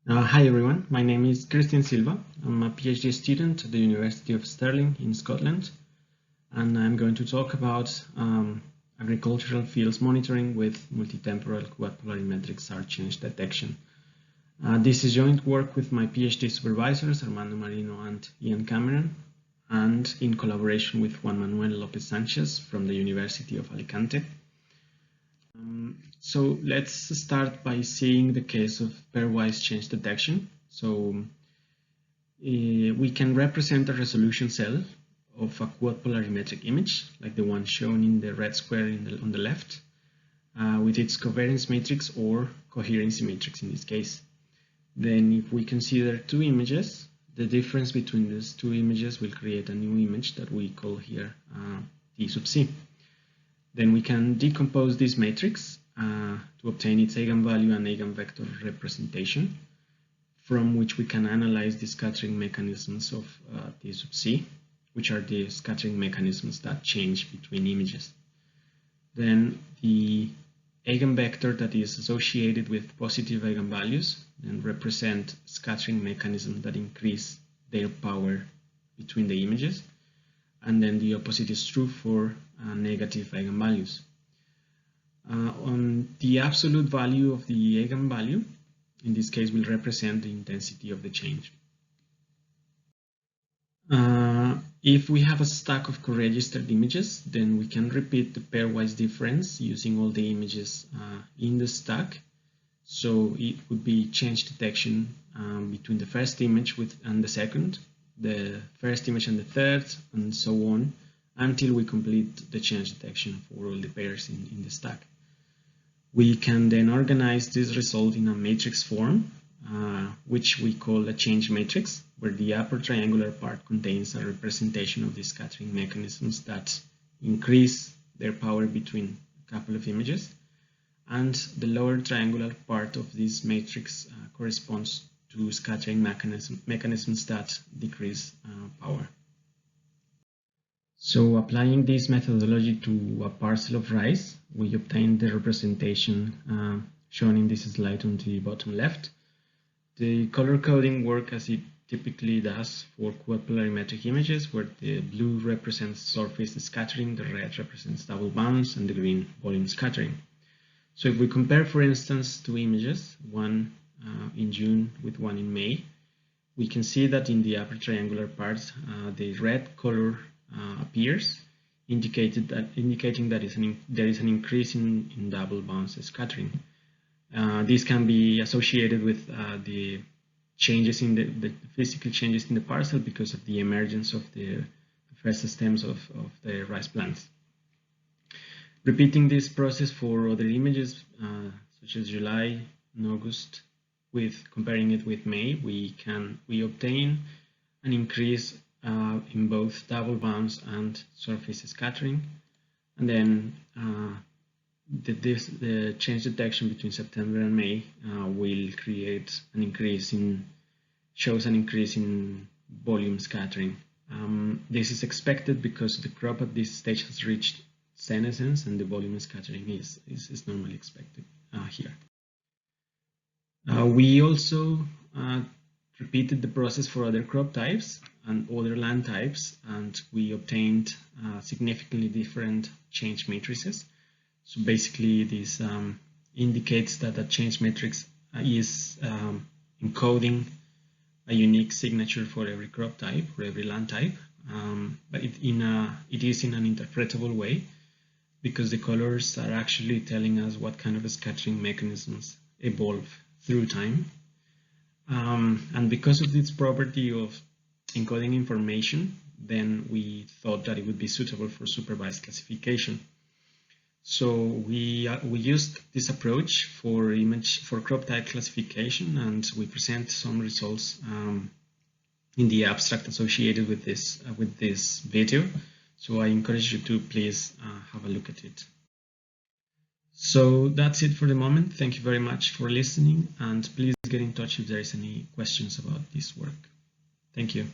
Hi everyone, my name is Christian Silva. I'm a PhD student at the University of Stirling in Scotland, and I'm going to talk about agricultural fields monitoring with multi-temporal quad polarimetric SAR change detection. This is joint work with my PhD supervisors, Armando Marino and Ian Cameron, and in collaboration with Juan Manuel Lopez Sanchez from the University of Alicante. So let's start by seeing the case of pairwise change detection. So we can represent a resolution cell of a quad polarimetric image, like the one shown in the red square on the left, with its covariance matrix or coherency matrix in this case. Then if we consider two images, the difference between these two images will create a new image that we call here T sub C. Then we can decompose this matrix to obtain its eigenvalue and eigenvector representation, from which we can analyze the scattering mechanisms of T sub C, which are the scattering mechanisms that change between images. Then the eigenvector that is associated with positive eigenvalues then represent scattering mechanisms that increase their power between the images. And then the opposite is true for negative eigenvalues. On the absolute value of the eigenvalue, in this case, will represent the intensity of the change. If we have a stack of co-registered images, then we can repeat the pairwise difference using all the images in the stack. So it would be change detection between the first image and the second, the first image and the third, and so on, until we complete the change detection for all the pairs in the stack. We can then organize this result in a matrix form, which we call a change matrix, where the upper triangular part contains a representation of the scattering mechanisms that increase their power between a couple of images, and the lower triangular part of this matrix corresponds to scattering mechanisms that decrease power. So applying this methodology to a parcel of rice, we obtain the representation shown in this slide on the bottom left. The color coding works as it typically does for quad polarimetric images, where the blue represents surface scattering, the red represents double bounce, and the green volume scattering. So if we compare, for instance, two images, one in June with one in May, we can see that in the upper triangular part, the red color appears, indicating that there is an increase in double bounce scattering. This can be associated with the changes in the physical changes in the parcel because of the emergence of the first stems of the rice plants. Repeating this process for other images, such as July and August, comparing it with May, we obtain an increase in both double bounce and surface scattering, and then the change detection between September and May will create an increase shows an increase in volume scattering. This is expected because the crop at this stage has reached senescence, and the volume scattering is normally expected here. We also repeated the process for other crop types and other land types, and we obtained significantly different change matrices. So basically this indicates that a change matrix is encoding a unique signature for every crop type or every land type, but it is in an interpretable way, because the colors are actually telling us what kind of scattering mechanisms evolve through time. And because of this property of encoding information, then we thought that it would be suitable for supervised classification. So we used this approach for crop type classification, and we present some results in the abstract associated with this video. So I encourage you to please have a look at it. So that's it for the moment. Thank you very much for listening, and please get in touch if there is any questions about this work. Thank you.